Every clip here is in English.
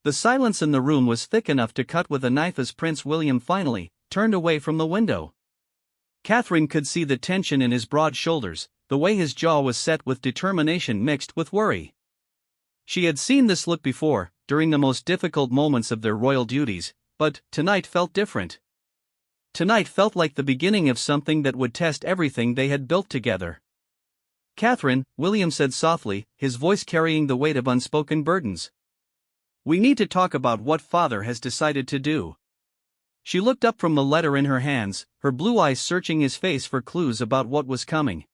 The silence in the room was thick enough to cut with a knife as Prince William finally turned away from the window. Catherine could see the tension in his broad shoulders, the way his jaw was set with determination mixed with worry. She had seen this look before, during the most difficult moments of their royal duties, but tonight felt different. Tonight felt like the beginning of something that would test everything they had built together. "Catherine," William said softly, his voice carrying the weight of unspoken burdens. "We need to talk about what Father has decided to do." She looked up from the letter in her hands, her blue eyes searching his face for clues about what was coming.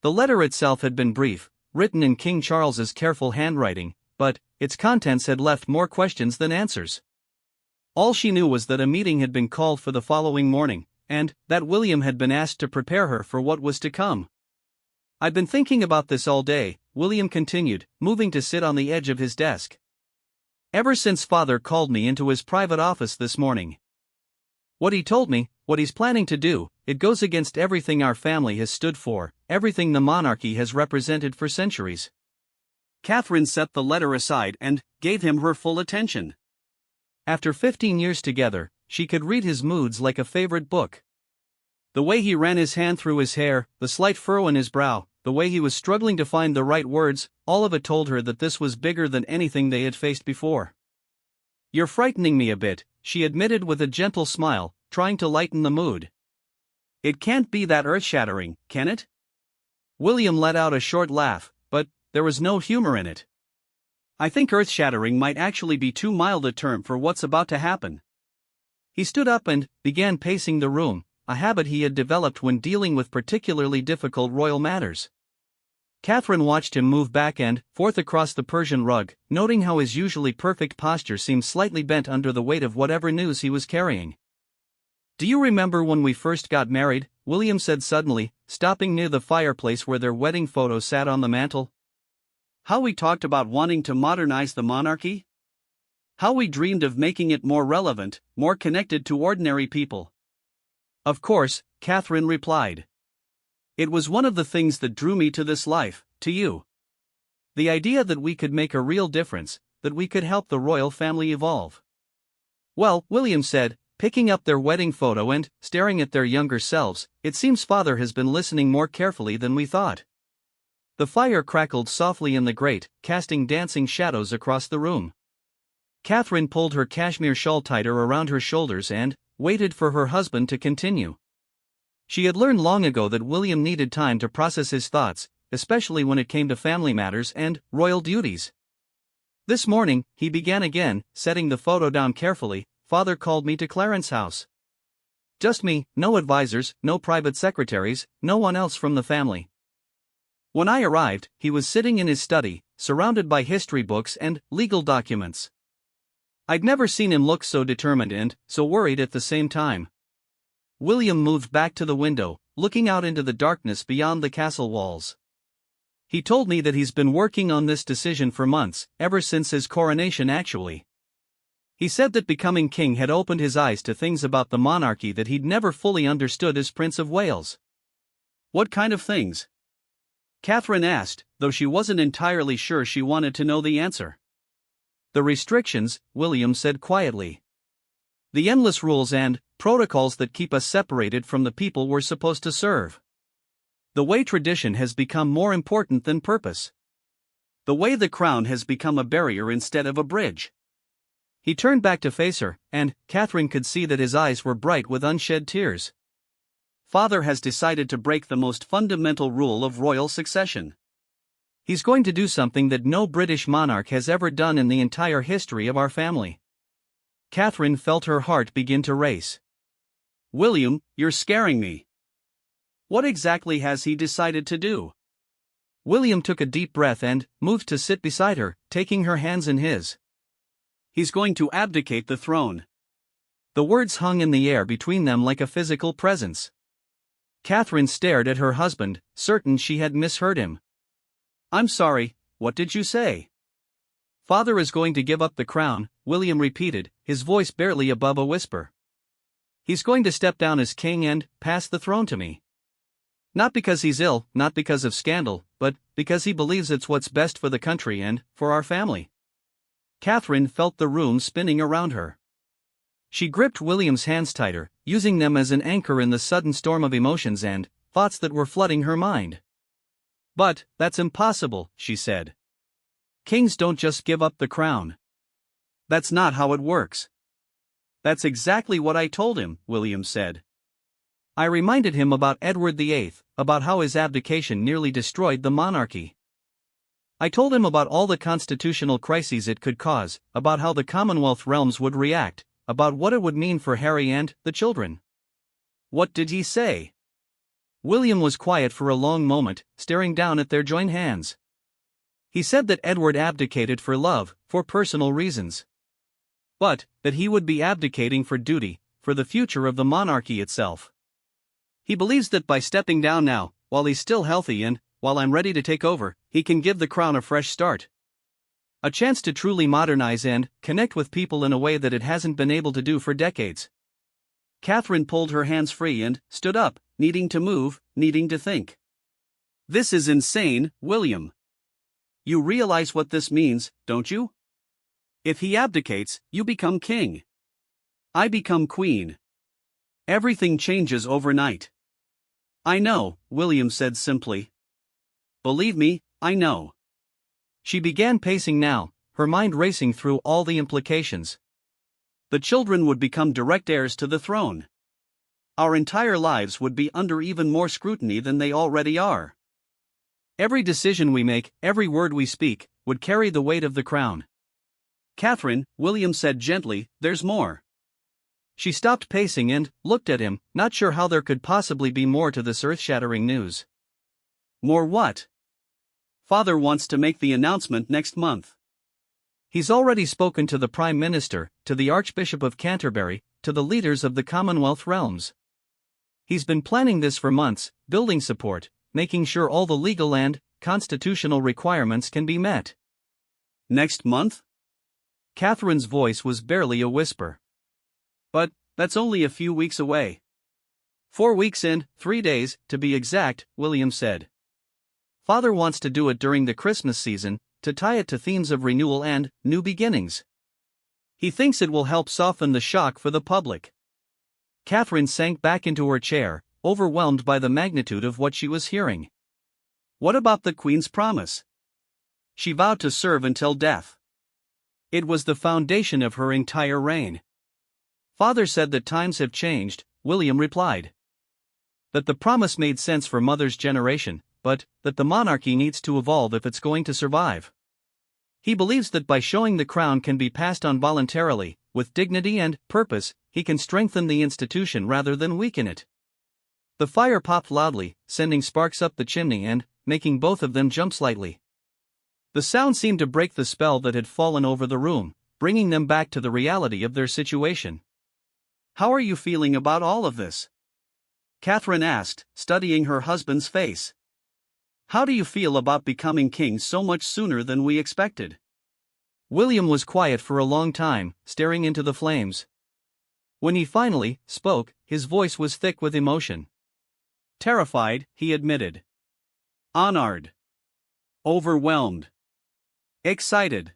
The letter itself had been brief, written in King Charles's careful handwriting, but its contents had left more questions than answers. All she knew was that a meeting had been called for the following morning, and that William had been asked to prepare her for what was to come. "I've been thinking about this all day," William continued, moving to sit on the edge of his desk. "Ever since Father called me into his private office this morning. What he told me, what he's planning to do, it goes against everything our family has stood for, everything the monarchy has represented for centuries." Catherine set the letter aside and gave him her full attention. After 15 years together, she could read his moods like a favorite book. The way he ran his hand through his hair, the slight furrow in his brow, the way he was struggling to find the right words, all of it told her that this was bigger than anything they had faced before. "You're frightening me a bit," she admitted with a gentle smile, trying to lighten the mood. "It can't be that earth-shattering, can it?" William let out a short laugh, but there was no humor in it. "I think earth-shattering might actually be too mild a term for what's about to happen." He stood up and began pacing the room, a habit he had developed when dealing with particularly difficult royal matters. Catherine watched him move back and forth across the Persian rug, noting how his usually perfect posture seemed slightly bent under the weight of whatever news he was carrying. "Do you remember when we first got married?" William said suddenly, stopping near the fireplace where their wedding photo sat on the mantel. "How we talked about wanting to modernize the monarchy? How we dreamed of making it more relevant, more connected to ordinary people." "Of course," Catherine replied. "It was one of the things that drew me to this life, to you. The idea that we could make a real difference, that we could help the royal family evolve." "Well," William said, picking up their wedding photo and staring at their younger selves, "it seems Father has been listening more carefully than we thought." The fire crackled softly in the grate, casting dancing shadows across the room. Catherine pulled her cashmere shawl tighter around her shoulders and waited for her husband to continue. She had learned long ago that William needed time to process his thoughts, especially when it came to family matters and royal duties. "This morning," he began again, setting the photo down carefully, "Father called me to Clarence's house. Just me, no advisors, no private secretaries, no one else from the family. When I arrived, he was sitting in his study, surrounded by history books and legal documents. I'd never seen him look so determined and so worried at the same time." William moved back to the window, looking out into the darkness beyond the castle walls. "He told me that he's been working on this decision for months, ever since his coronation actually. He said that becoming king had opened his eyes to things about the monarchy that he'd never fully understood as Prince of Wales." "What kind of things?" Catherine asked, though she wasn't entirely sure she wanted to know the answer. "The restrictions," William said quietly. "The endless rules and protocols that keep us separated from the people we're supposed to serve. The way tradition has become more important than purpose. The way the crown has become a barrier instead of a bridge." He turned back to face her, and Catherine could see that his eyes were bright with unshed tears. "Father has decided to break the most fundamental rule of royal succession. He's going to do something that no British monarch has ever done in the entire history of our family." Catherine felt her heart begin to race. "William, you're scaring me. What exactly has he decided to do?" William took a deep breath and moved to sit beside her, taking her hands in his. "He's going to abdicate the throne." The words hung in the air between them like a physical presence. Catherine stared at her husband, certain she had misheard him. "I'm sorry, what did you say?" "Father is going to give up the crown," William repeated, his voice barely above a whisper. "He's going to step down as king and pass the throne to me. Not because he's ill, not because of scandal, but because he believes it's what's best for the country and for our family." Catherine felt the room spinning around her. She gripped William's hands tighter, using them as an anchor in the sudden storm of emotions and thoughts that were flooding her mind. "But, that's impossible," she said. "Kings don't just give up the crown. That's not how it works." "That's exactly what I told him," William said. "I reminded him about Edward VIII, about how his abdication nearly destroyed the monarchy. I told him about all the constitutional crises it could cause, about how the Commonwealth realms would react, about what it would mean for Harry and the children." "What did he say?" William was quiet for a long moment, staring down at their joined hands. "He said that Edward abdicated for love, for personal reasons. But that he would be abdicating for duty, for the future of the monarchy itself. He believes that by stepping down now, while he's still healthy and, while I'm ready to take over, he can give the crown a fresh start. A chance to truly modernize and connect with people in a way that it hasn't been able to do for decades." Catherine pulled her hands free and stood up, needing to move, needing to think. "This is insane, William. You realize what this means, don't you? If he abdicates, you become king. I become queen. Everything changes overnight." "I know," William said simply. "Believe me, I know." She began pacing now, her mind racing through all the implications. The children would become direct heirs to the throne. Our entire lives would be under even more scrutiny than they already are. Every decision we make, every word we speak, would carry the weight of the crown. "Catherine," William said gently, "there's more." She stopped pacing and looked at him, not sure how there could possibly be more to this earth-shattering news. "More what?" "Father wants to make the announcement next month. He's already spoken to the Prime Minister, to the Archbishop of Canterbury, to the leaders of the Commonwealth realms. He's been planning this for months, building support, making sure all the legal and constitutional requirements can be met." "Next month?" Catherine's voice was barely a whisper. "But that's only a few weeks away." 4 weeks and 3 days, to be exact," William said. "Father wants to do it during the Christmas season, to tie it to themes of renewal and new beginnings. He thinks it will help soften the shock for the public." Catherine sank back into her chair, overwhelmed by the magnitude of what she was hearing. "What about the Queen's promise? She vowed to serve until death. It was the foundation of her entire reign." "Father said that times have changed," William replied. "That the promise made sense for Mother's generation, but that the monarchy needs to evolve if it's going to survive. He believes that by showing the crown can be passed on voluntarily, with dignity and purpose, he can strengthen the institution rather than weaken it." The fire popped loudly, sending sparks up the chimney and making both of them jump slightly. The sound seemed to break the spell that had fallen over the room, bringing them back to the reality of their situation. "How are you feeling about all of this?" Catherine asked, studying her husband's face. "How do you feel about becoming king so much sooner than we expected?" William was quiet for a long time, staring into the flames. When he finally spoke, his voice was thick with emotion. "Terrified," he admitted. "Honored. Overwhelmed. Excited.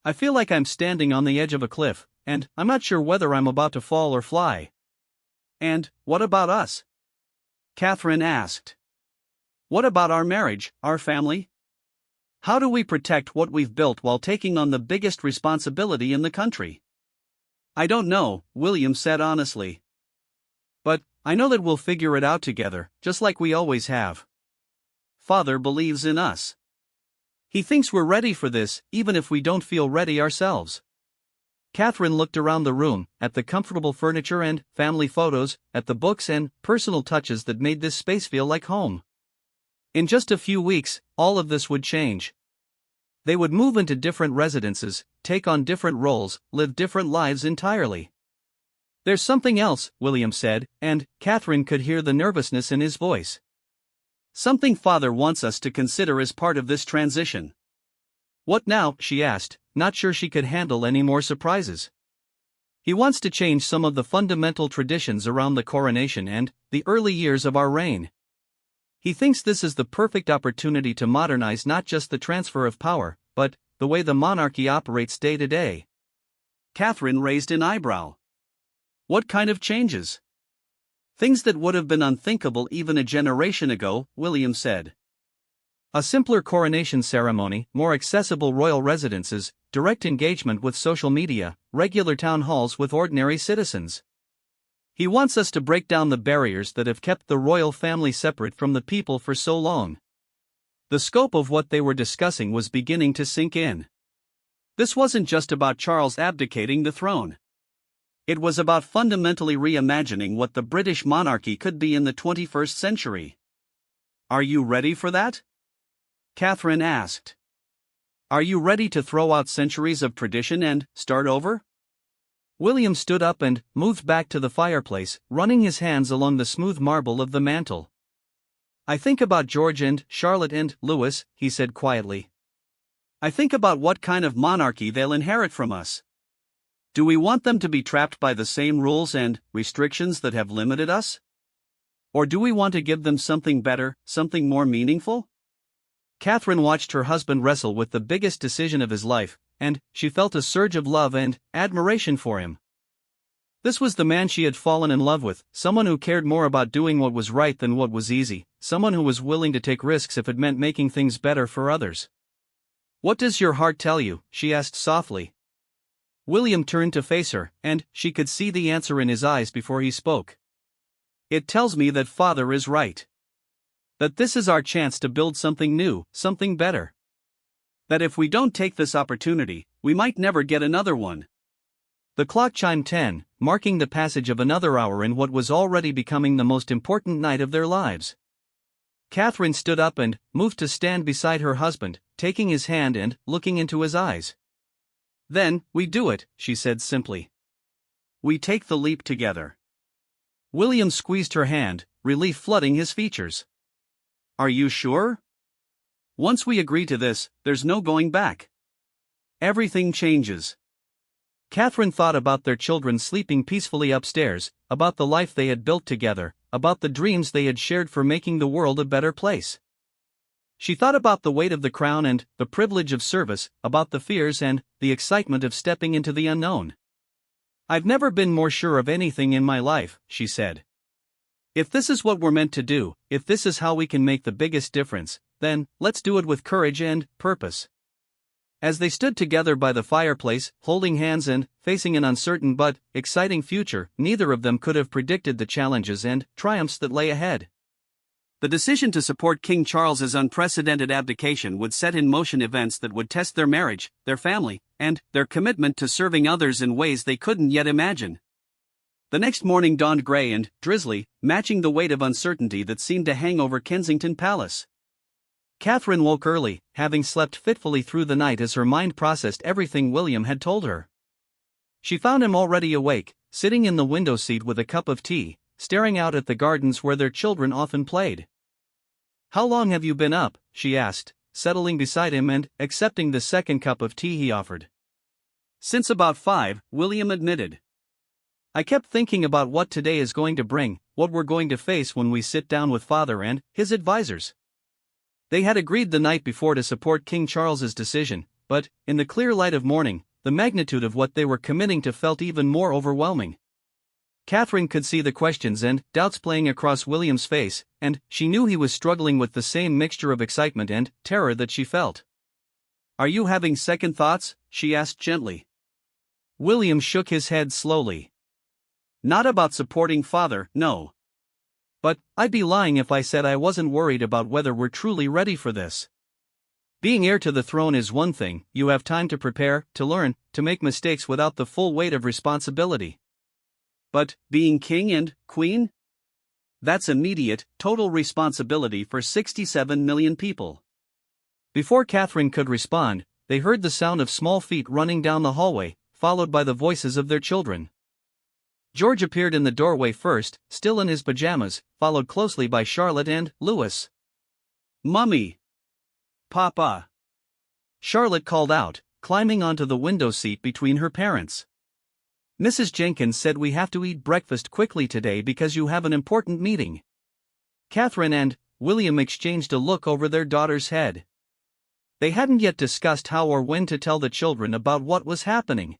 I feel like I'm standing on the edge of a cliff, and I'm not sure whether I'm about to fall or fly." "And what about us?" Catherine asked. "What about our marriage, our family? How do we protect what we've built while taking on the biggest responsibility in the country?" "I don't know," William said honestly. "But I know that we'll figure it out together, just like we always have. Father believes in us. He thinks we're ready for this, even if we don't feel ready ourselves." Catherine looked around the room, at the comfortable furniture and family photos, at the books and personal touches that made this space feel like home. In just a few weeks, all of this would change. They would move into different residences, take on different roles, live different lives entirely. "There's something else," William said, and Catherine could hear the nervousness in his voice. "Something Father wants us to consider as part of this transition." "What now?" she asked, not sure she could handle any more surprises. "He wants to change some of the fundamental traditions around the coronation and the early years of our reign. He thinks this is the perfect opportunity to modernize not just the transfer of power, but the way the monarchy operates day to day. Catherine raised an eyebrow. What kind of changes? Things that would have been unthinkable even a generation ago, William said. A simpler coronation ceremony, more accessible royal residences, direct engagement with social media, regular town halls with ordinary citizens. He wants us to break down the barriers that have kept the royal family separate from the people for so long. The scope of what they were discussing was beginning to sink in. This wasn't just about Charles abdicating the throne. It was about fundamentally reimagining what the British monarchy could be in the 21st century. Are you ready for that? Catherine asked. Are you ready to throw out centuries of tradition and start over? William stood up and moved back to the fireplace, running his hands along the smooth marble of the mantel. I think about George and Charlotte and Louis, he said quietly. I think about what kind of monarchy they'll inherit from us. Do we want them to be trapped by the same rules and restrictions that have limited us? Or do we want to give them something better, something more meaningful? Catherine watched her husband wrestle with the biggest decision of his life, and she felt a surge of love and admiration for him. This was the man she had fallen in love with, someone who cared more about doing what was right than what was easy, someone who was willing to take risks if it meant making things better for others. What does your heart tell you? She asked softly. William turned to face her, and she could see the answer in his eyes before he spoke. It tells me that Father is right. That this is our chance to build something new, something better. That if we don't take this opportunity, we might never get another one. The clock chimed 10, marking the passage of another hour in what was already becoming the most important night of their lives. Catherine stood up and moved to stand beside her husband, taking his hand and looking into his eyes. Then, we do it, she said simply. We take the leap together. William squeezed her hand, relief flooding his features. Are you sure? Once we agree to this, there's no going back. Everything changes. Catherine thought about their children sleeping peacefully upstairs, about the life they had built together, about the dreams they had shared for making the world a better place. She thought about the weight of the crown and the privilege of service, about the fears and the excitement of stepping into the unknown. I've never been more sure of anything in my life, she said. If this is what we're meant to do, if this is how we can make the biggest difference, then let's do it with courage and purpose. As they stood together by the fireplace, holding hands and facing an uncertain but exciting future, neither of them could have predicted the challenges and triumphs that lay ahead. The decision to support King Charles's unprecedented abdication would set in motion events that would test their marriage, their family, and their commitment to serving others in ways they couldn't yet imagine. The next morning dawned gray and drizzly, matching the weight of uncertainty that seemed to hang over Kensington Palace. Catherine woke early, having slept fitfully through the night as her mind processed everything William had told her. She found him already awake, sitting in the window seat with a cup of tea, staring out at the gardens where their children often played. How long have you been up? She asked, settling beside him and accepting the second cup of tea he offered. Since about 5, William admitted. I kept thinking about what today is going to bring, what we're going to face when we sit down with Father and his advisors. They had agreed the night before to support King Charles's decision, but, in the clear light of morning, the magnitude of what they were committing to felt even more overwhelming. Catherine could see the questions and doubts playing across William's face, and she knew he was struggling with the same mixture of excitement and terror that she felt. Are you having second thoughts? She asked gently. William shook his head slowly. Not about supporting Father, no. But I'd be lying if I said I wasn't worried about whether we're truly ready for this. Being heir to the throne is one thing, you have time to prepare, to learn, to make mistakes without the full weight of responsibility. But being king and queen? That's immediate, total responsibility for 67 million people. Before Catherine could respond, they heard the sound of small feet running down the hallway, followed by the voices of their children. George appeared in the doorway first, still in his pajamas, followed closely by Charlotte and Louis. Mummy! Papa! Charlotte called out, climbing onto the window seat between her parents. Mrs. Jenkins said we have to eat breakfast quickly today because you have an important meeting. Catherine and William exchanged a look over their daughter's head. they hadn't yet discussed how or when to tell the children about what was happening.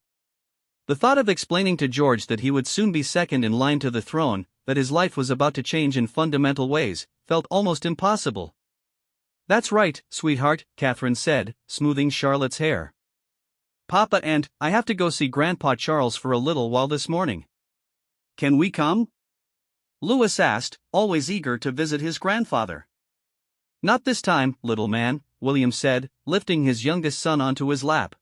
The thought of explaining to George that he would soon be second in line to the throne, that his life was about to change in fundamental ways, felt almost impossible. "That's right, sweetheart," Catherine said, smoothing Charlotte's hair. "Papa and I have to go see Grandpa Charles for a little while this morning. Can we come?" Louis asked, always eager to visit his grandfather. "Not this time, little man," William said, lifting his youngest son onto his lap.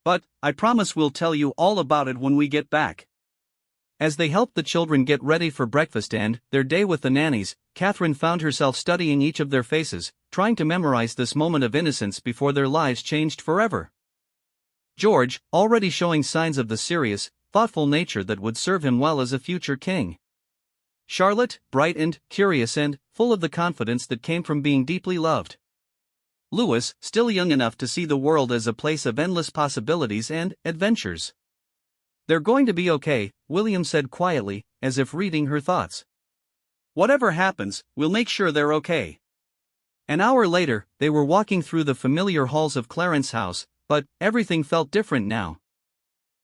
"But I promise we'll tell you all about it when we get back." As they helped the children get ready for breakfast and their day with the nannies, Catherine found herself studying each of their faces, trying to memorize this moment of innocence before their lives changed forever. George, already showing signs of the serious, thoughtful nature that would serve him well as a future king. Charlotte, bright-eyed, curious and full of the confidence that came from being deeply loved. Louis, still young enough to see the world as a place of endless possibilities and adventures. "They're going to be okay," William said quietly, as if reading her thoughts. "Whatever happens, we'll make sure they're okay." An hour later, they were walking through the familiar halls of Clarence House, but everything felt different now.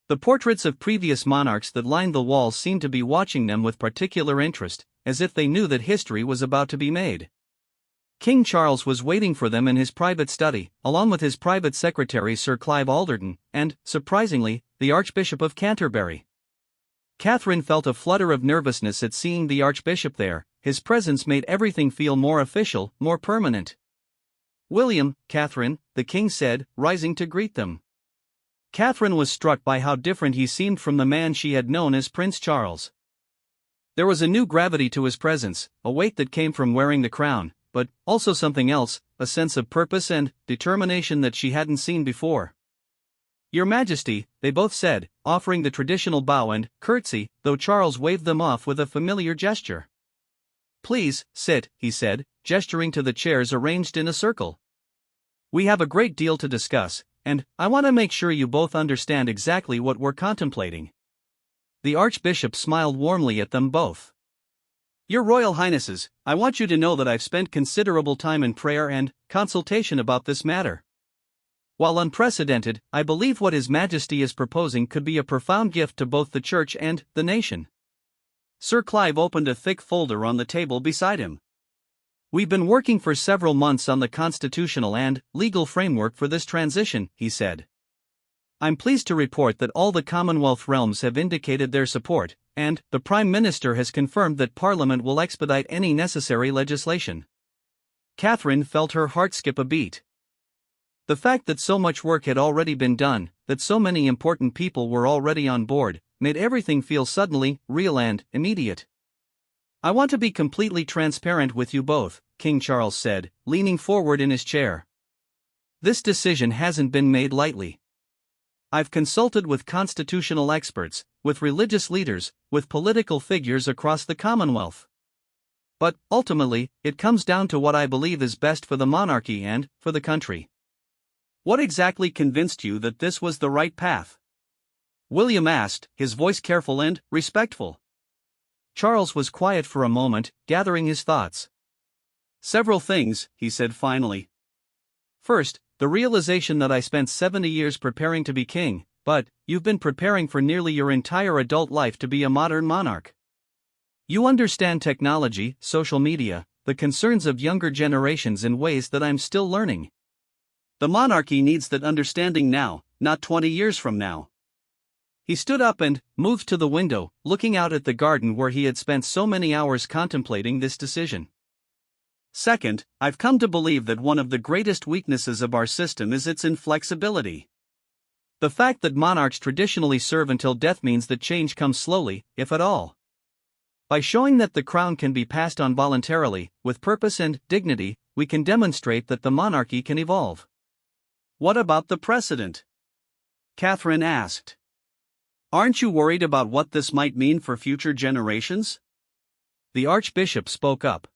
The portraits of previous monarchs that lined the walls seemed to be watching them with particular interest, as if they knew that history was about to be made. King Charles was waiting for them in his private study, along with his private secretary Sir Clive Alderton, and, surprisingly, the Archbishop of Canterbury. Catherine felt a flutter of nervousness at seeing the Archbishop there. His presence made everything feel more official, more permanent. "William, Catherine," the king said, rising to greet them. Catherine was struck by how different he seemed from the man she had known as Prince Charles. There was a new gravity to his presence, a weight that came from wearing the crown, but also something else, a sense of purpose and determination that she hadn't seen before. "Your Majesty," they both said, offering the traditional bow and curtsy, though Charles waved them off with a familiar gesture. "Please, sit," he said, gesturing to the chairs arranged in a circle. "We have a great deal to discuss, and I want to make sure you both understand exactly what we're contemplating." The Archbishop smiled warmly at them both. "Your Royal Highnesses, I want you to know that I've spent considerable time in prayer and consultation about this matter. While unprecedented, I believe what His Majesty is proposing could be a profound gift to both the Church and the nation." Sir Clive opened a thick folder on the table beside him. "We've been working for several months on the constitutional and legal framework for this transition," he said. "I'm pleased to report that all the Commonwealth realms have indicated their support, and the Prime Minister has confirmed that Parliament will expedite any necessary legislation." Catherine felt her heart skip a beat. The fact that so much work had already been done, that so many important people were already on board, made everything feel suddenly real and immediate. "I want to be completely transparent with you both," King Charles said, leaning forward in his chair. "This decision hasn't been made lightly. I've consulted with constitutional experts, with religious leaders, with political figures across the Commonwealth. But, ultimately, it comes down to what I believe is best for the monarchy and for the country." "What exactly convinced you that this was the right path?" William asked, his voice careful and respectful. Charles was quiet for a moment, gathering his thoughts. "Several things," he said finally. "First, the realization that I spent 70 years preparing to be king, but you've been preparing for nearly your entire adult life to be a modern monarch. You understand technology, social media, the concerns of younger generations in ways that I'm still learning. The monarchy needs that understanding now, not 20 years from now." He stood up and moved to the window, looking out at the garden where he had spent so many hours contemplating this decision. "Second, I've come to believe that one of the greatest weaknesses of our system is its inflexibility. The fact that monarchs traditionally serve until death means that change comes slowly, if at all. By showing that the crown can be passed on voluntarily, with purpose and dignity, we can demonstrate that the monarchy can evolve." "What about the precedent?" Catherine asked. "Aren't you worried about what this might mean for future generations?" The Archbishop spoke up.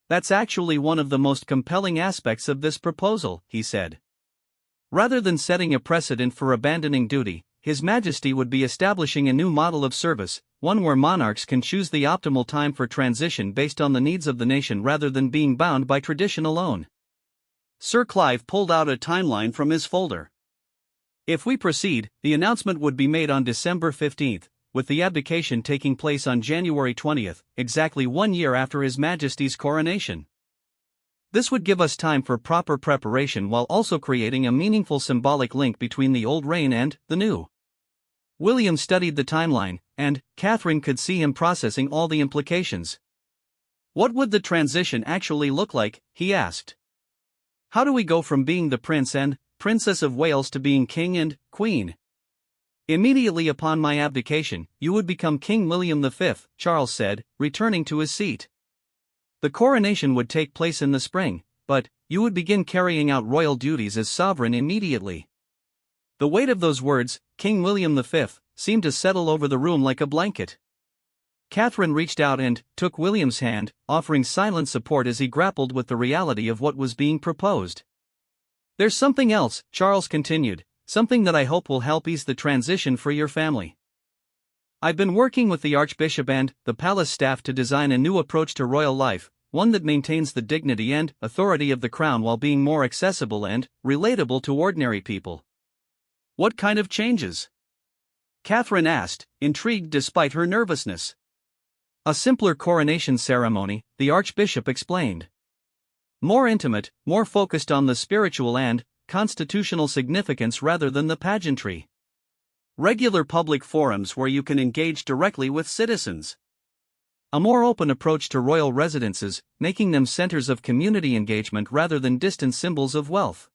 "That's actually one of the most compelling aspects of this proposal," he said. "Rather than setting a precedent for abandoning duty, His Majesty would be establishing a new model of service, one where monarchs can choose the optimal time for transition based on the needs of the nation rather than being bound by tradition alone." Sir Clive pulled out a timeline from his folder. If we proceed, the announcement would be made on December 15th, with the abdication taking place on January 20th, exactly 1 year after His Majesty's coronation. This would give us time for proper preparation while also creating a meaningful symbolic link between the old reign and the new. William studied the timeline, and Catherine could see him processing all the implications. What would the transition actually look like, he asked. How do we go from being the Prince and Princess of Wales to being King and Queen? Immediately upon my abdication, you would become King William V, Charles said, returning to his seat. The coronation would take place in the spring, but you would begin carrying out royal duties as sovereign immediately. The weight of those words, King William V, seemed to settle over the room like a blanket. Catherine reached out and took William's hand, offering silent support as he grappled with the reality of what was being proposed. There's something else, Charles continued, something that I hope will help ease the transition for your family. I've been working with the Archbishop and the palace staff to design a new approach to royal life, one that maintains the dignity and authority of the crown while being more accessible and relatable to ordinary people. What kind of changes? Catherine asked, intrigued despite her nervousness. A simpler coronation ceremony, the Archbishop explained. More intimate, more focused on the spiritual and constitutional significance rather than the pageantry. Regular public forums where you can engage directly with citizens. A more open approach to royal residences, making them centers of community engagement rather than distant symbols of wealth.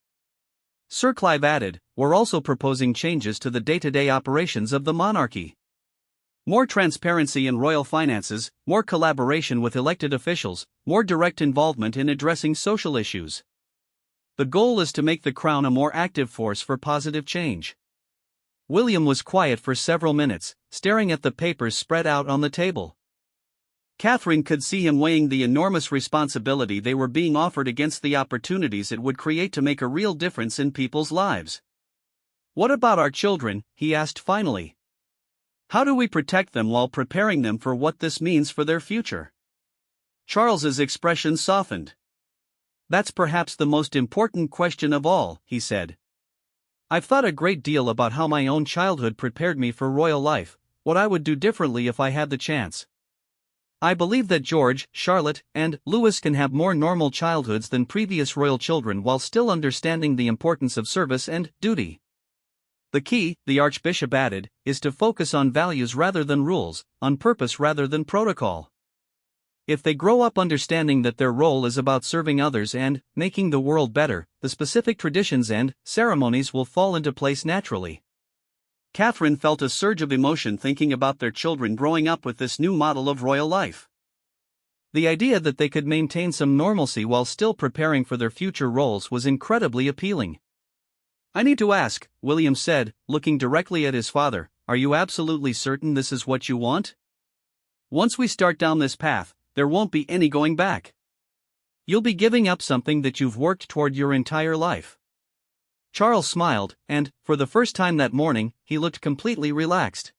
Sir Clive added, we're also proposing changes to the day-to-day operations of the monarchy. More transparency in royal finances, more collaboration with elected officials, more direct involvement in addressing social issues. The goal is to make the crown a more active force for positive change. William was quiet for several minutes, staring at the papers spread out on the table. Catherine could see him weighing the enormous responsibility they were being offered against the opportunities it would create to make a real difference in people's lives. What about our children? He asked finally. How do we protect them while preparing them for what this means for their future? Charles's expression softened. That's perhaps the most important question of all, he said. I've thought a great deal about how my own childhood prepared me for royal life, what I would do differently if I had the chance. I believe that George, Charlotte, and Louis can have more normal childhoods than previous royal children while still understanding the importance of service and duty. The key, the Archbishop added, is to focus on values rather than rules, on purpose rather than protocol. If they grow up understanding that their role is about serving others and making the world better, the specific traditions and ceremonies will fall into place naturally. Catherine felt a surge of emotion thinking about their children growing up with this new model of royal life. The idea that they could maintain some normalcy while still preparing for their future roles was incredibly appealing. I need to ask, William said, looking directly at his father, are you absolutely certain this is what you want? Once we start down this path, there won't be any going back. You'll be giving up something that you've worked toward your entire life. Charles smiled, and, for the first time that morning, he looked completely relaxed.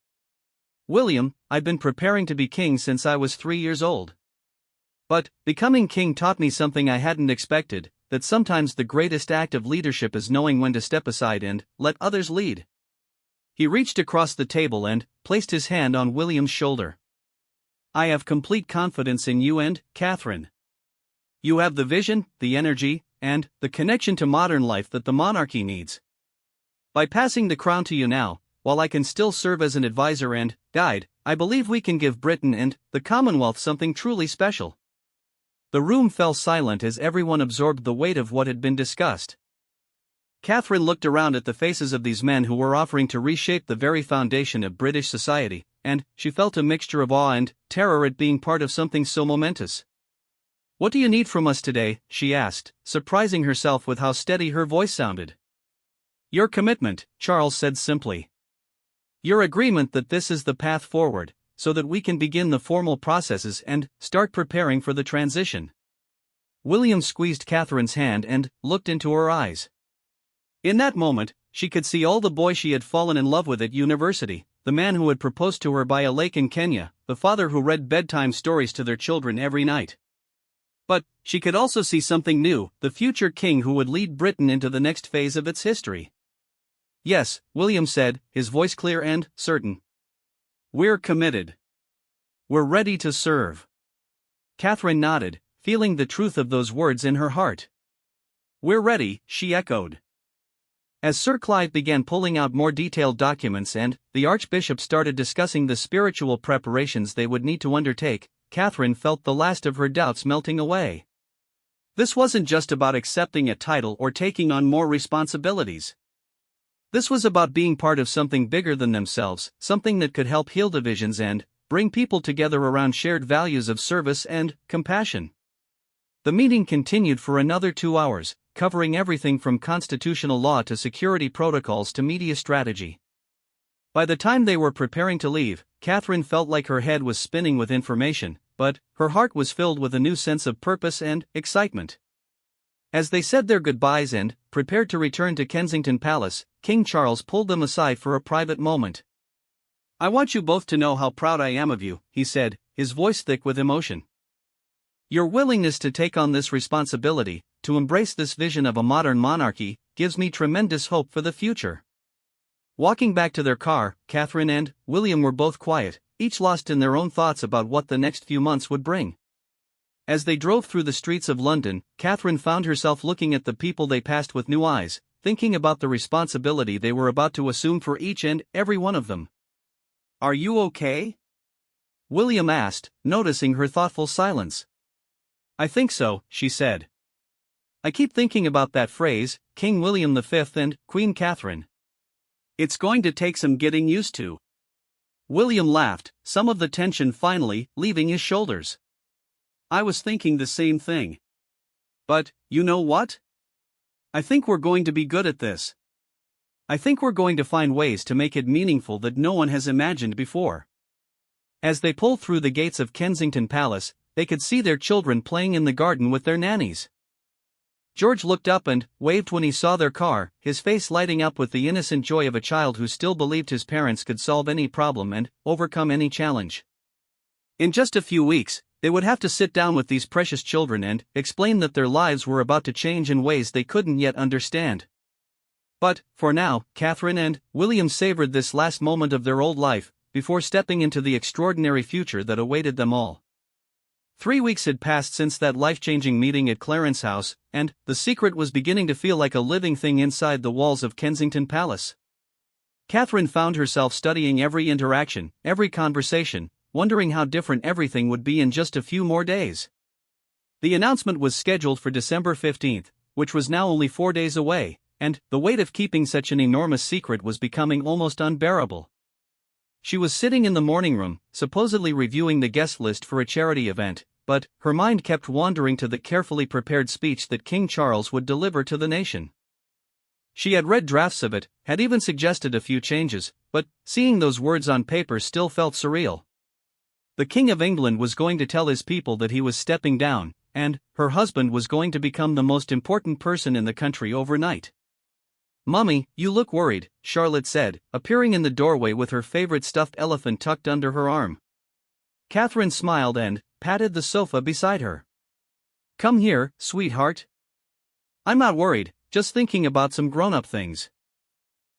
William, I've been preparing to be king since I was 3 years old. But, becoming king taught me something I hadn't expected, that sometimes the greatest act of leadership is knowing when to step aside and let others lead. He reached across the table and placed his hand on William's shoulder. I have complete confidence in you and Catherine. You have the vision, the energy, and the connection to modern life that the monarchy needs. By passing the crown to you now, while I can still serve as an advisor and guide, I believe we can give Britain and the Commonwealth something truly special. The room fell silent as everyone absorbed the weight of what had been discussed. Catherine looked around at the faces of these men who were offering to reshape the very foundation of British society, and she felt a mixture of awe and terror at being part of something so momentous. What do you need from us today? She asked, surprising herself with how steady her voice sounded. Your commitment, Charles said simply. Your agreement that this is the path forward, so that we can begin the formal processes and start preparing for the transition. William squeezed Catherine's hand and looked into her eyes. In that moment, she could see all the boy she had fallen in love with at university, the man who had proposed to her by a lake in Kenya, the father who read bedtime stories to their children every night. But she could also see something new, the future king who would lead Britain into the next phase of its history. "Yes," William said, his voice clear and certain. "We're committed. We're ready to serve." Catherine nodded, feeling the truth of those words in her heart. "We're ready," she echoed. As Sir Clive began pulling out more detailed documents and the Archbishop started discussing the spiritual preparations they would need to undertake, Catherine felt the last of her doubts melting away. This wasn't just about accepting a title or taking on more responsibilities. This was about being part of something bigger than themselves, something that could help heal divisions and bring people together around shared values of service and compassion. The meeting continued for another 2 hours, covering everything from constitutional law to security protocols to media strategy. By the time they were preparing to leave, Catherine felt like her head was spinning with information, but her heart was filled with a new sense of purpose and excitement. As they said their goodbyes and prepared to return to Kensington Palace, King Charles pulled them aside for a private moment. "I want you both to know how proud I am of you," he said, his voice thick with emotion. "Your willingness to take on this responsibility, to embrace this vision of a modern monarchy, gives me tremendous hope for the future." Walking back to their car, Catherine and William were both quiet, each lost in their own thoughts about what the next few months would bring. As they drove through the streets of London, Catherine found herself looking at the people they passed with new eyes, thinking about the responsibility they were about to assume for each and every one of them. "Are you okay?" William asked, noticing her thoughtful silence. "I think so," she said. "I keep thinking about that phrase, King William V and Queen Catherine. It's going to take some getting used to." William laughed, some of the tension finally leaving his shoulders. "I was thinking the same thing. But, you know what? I think we're going to be good at this. I think we're going to find ways to make it meaningful that no one has imagined before." As they pulled through the gates of Kensington Palace, they could see their children playing in the garden with their nannies. George looked up and waved when he saw their car, his face lighting up with the innocent joy of a child who still believed his parents could solve any problem and overcome any challenge. In just a few weeks, they would have to sit down with these precious children and explain that their lives were about to change in ways they couldn't yet understand. But, for now, Catherine and William savored this last moment of their old life, before stepping into the extraordinary future that awaited them all. 3 weeks had passed since that life-changing meeting at Clarence House, and the secret was beginning to feel like a living thing inside the walls of Kensington Palace. Catherine found herself studying every interaction, every conversation, wondering how different everything would be in just a few more days. The announcement was scheduled for December 15th, which was now only 4 days away, and the weight of keeping such an enormous secret was becoming almost unbearable. She was sitting in the morning room, supposedly reviewing the guest list for a charity event, but her mind kept wandering to the carefully prepared speech that King Charles would deliver to the nation. She had read drafts of it, had even suggested a few changes, but seeing those words on paper still felt surreal. The King of England was going to tell his people that he was stepping down, and her husband was going to become the most important person in the country overnight. "Mummy, you look worried," Charlotte said, appearing in the doorway with her favorite stuffed elephant tucked under her arm. Catherine smiled and patted the sofa beside her. "Come here, sweetheart. I'm not worried, just thinking about some grown-up things."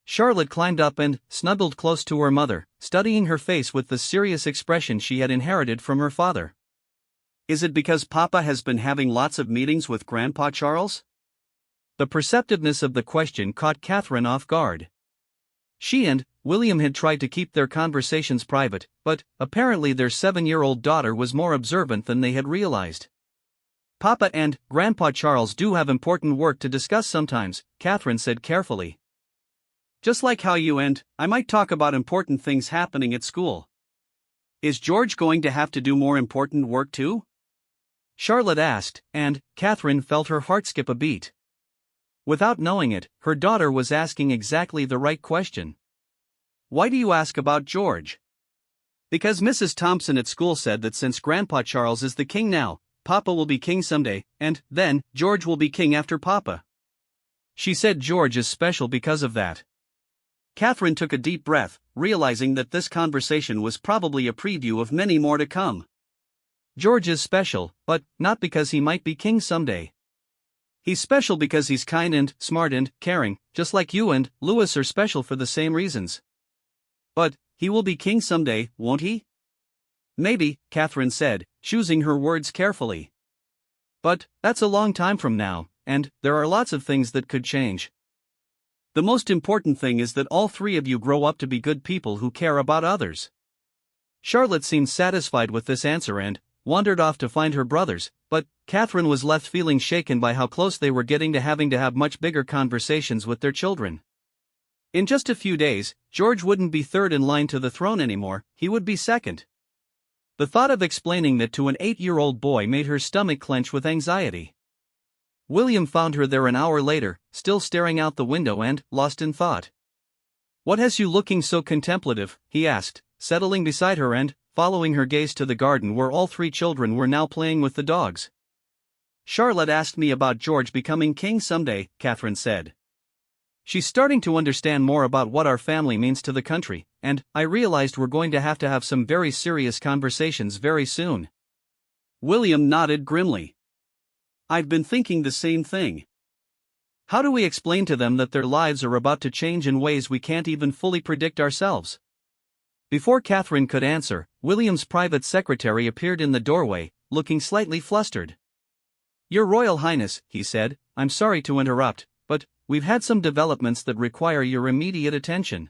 Charlotte climbed up and snuggled close to her mother, studying her face with the serious expression she had inherited from her father. "Is it because Papa has been having lots of meetings with Grandpa Charles?" The perceptiveness of the question caught Catherine off guard. She and William had tried to keep their conversations private, but apparently their 7-year-old daughter was more observant than they had realized. "Papa and Grandpa Charles do have important work to discuss sometimes," Catherine said carefully. "Just like how you and I might talk about important things happening at school. Is George going to have to do more important work too?" Charlotte asked, and Catherine felt her heart skip a beat. Without knowing it, her daughter was asking exactly the right question. "Why do you ask about George?" "Because Mrs. Thompson at school said that since Grandpa Charles is the king now, Papa will be king someday, and then George will be king after Papa. She said George is special because of that." Catherine took a deep breath, realizing that this conversation was probably a preview of many more to come. George is special, but not because he might be king someday. He's special because he's kind and smart and caring, just like you and Louis are special for the same reasons. But he will be king someday, won't he? Maybe, Catherine said, choosing her words carefully. But that's a long time from now, and there are lots of things that could change. The most important thing is that all three of you grow up to be good people who care about others. Charlotte seemed satisfied with this answer and wandered off to find her brothers, but Catherine was left feeling shaken by how close they were getting to having to have much bigger conversations with their children. In just a few days, George wouldn't be third in line to the throne anymore, he would be second. The thought of explaining that to an 8-year-old boy made her stomach clench with anxiety. William found her there an hour later, still staring out the window and lost in thought. "What has you looking so contemplative?" he asked, settling beside her and following her gaze to the garden where all three children were now playing with the dogs. "Charlotte asked me about George becoming king someday," Catherine said. "She's starting to understand more about what our family means to the country, and I realized we're going to have some very serious conversations very soon." William nodded grimly. "I've been thinking the same thing. How do we explain to them that their lives are about to change in ways we can't even fully predict ourselves?" Before Catherine could answer, William's private secretary appeared in the doorway, looking slightly flustered. "Your Royal Highness," he said, "I'm sorry to interrupt, but we've had some developments that require your immediate attention."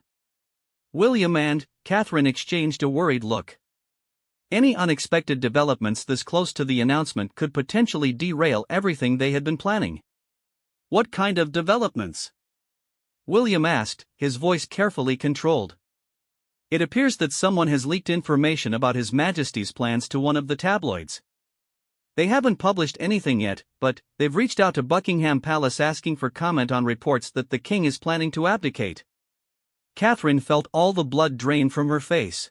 William and Catherine exchanged a worried look. Any unexpected developments this close to the announcement could potentially derail everything they had been planning. "What kind of developments?" William asked, his voice carefully controlled. "It appears that someone has leaked information about His Majesty's plans to one of the tabloids. They haven't published anything yet, but they've reached out to Buckingham Palace asking for comment on reports that the king is planning to abdicate." Catherine felt all the blood drain from her face.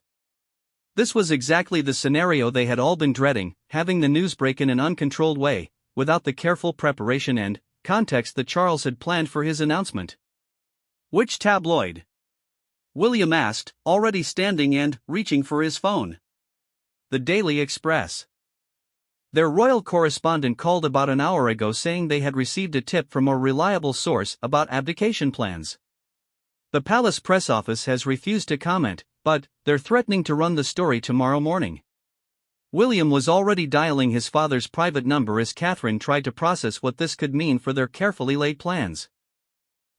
This was exactly the scenario they had all been dreading, having the news break in an uncontrolled way, without the careful preparation and context that Charles had planned for his announcement. "Which tabloid?" William asked, already standing and reaching for his phone. "The Daily Express. Their royal correspondent called about an hour ago saying they had received a tip from a reliable source about abdication plans. The palace press office has refused to comment, but they're threatening to run the story tomorrow morning." William was already dialing his father's private number as Catherine tried to process what this could mean for their carefully laid plans.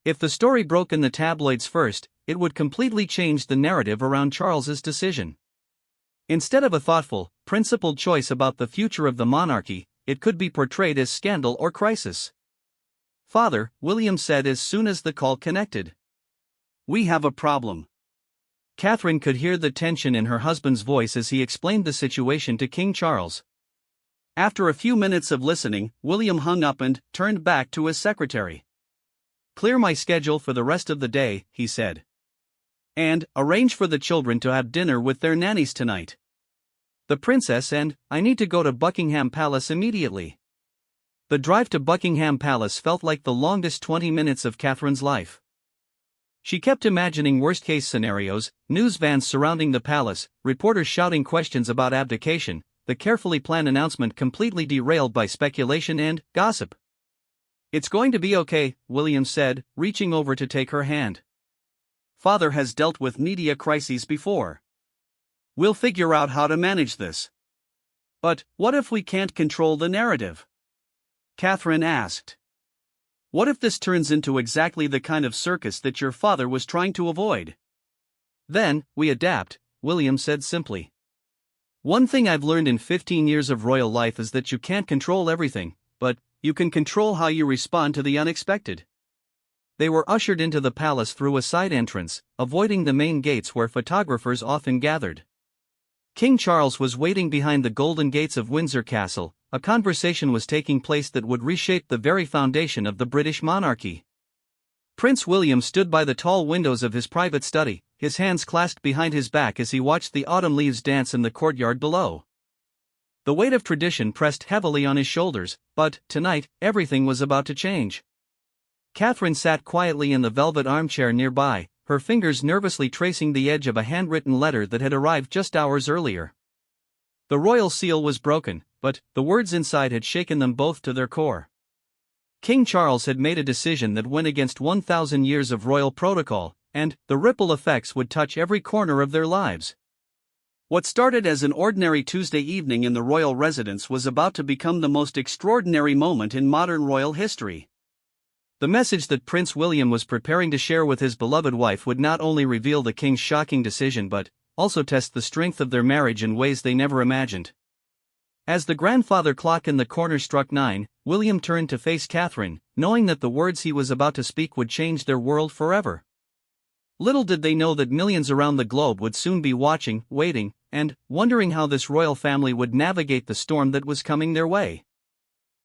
If the story broke in the tabloids first, it would completely change the narrative around Charles's decision. Instead of a thoughtful, principled choice about the future of the monarchy, it could be portrayed as scandal or crisis. "Father," William said as soon as the call connected. "We have a problem." Catherine could hear the tension in her husband's voice as he explained the situation to King Charles. After a few minutes of listening, William hung up and turned back to his secretary. "Clear my schedule for the rest of the day," he said. "And arrange for the children to have dinner with their nannies tonight. The princess and I need to go to Buckingham Palace immediately." The drive to Buckingham Palace felt like the longest 20 minutes of Catherine's life. She kept imagining worst-case scenarios, news vans surrounding the palace, reporters shouting questions about abdication, the carefully planned announcement completely derailed by speculation and gossip. "It's going to be okay," William said, reaching over to take her hand. "Father has dealt with media crises before. We'll figure out how to manage this." "But what if we can't control the narrative?" Catherine asked. "What if this turns into exactly the kind of circus that your father was trying to avoid?" "Then, we adapt," William said simply. "One thing I've learned in 15 years of royal life is that you can't control everything, but you can control how you respond to the unexpected." They were ushered into the palace through a side entrance, avoiding the main gates where photographers often gathered. King Charles was waiting behind the golden gates of Windsor Castle. A conversation was taking place that would reshape the very foundation of the British monarchy. Prince William stood by the tall windows of his private study, his hands clasped behind his back as he watched the autumn leaves dance in the courtyard below. The weight of tradition pressed heavily on his shoulders, but tonight, everything was about to change. Catherine sat quietly in the velvet armchair nearby, her fingers nervously tracing the edge of a handwritten letter that had arrived just hours earlier. The royal seal was broken, but the words inside had shaken them both to their core. King Charles had made a decision that went against 1,000 years of royal protocol, and the ripple effects would touch every corner of their lives. What started as an ordinary Tuesday evening in the royal residence was about to become the most extraordinary moment in modern royal history. The message that Prince William was preparing to share with his beloved wife would not only reveal the king's shocking decision but also test the strength of their marriage in ways they never imagined. As the grandfather clock in the corner struck 9, William turned to face Catherine, knowing that the words he was about to speak would change their world forever. Little did they know that millions around the globe would soon be watching, waiting, and wondering how this royal family would navigate the storm that was coming their way.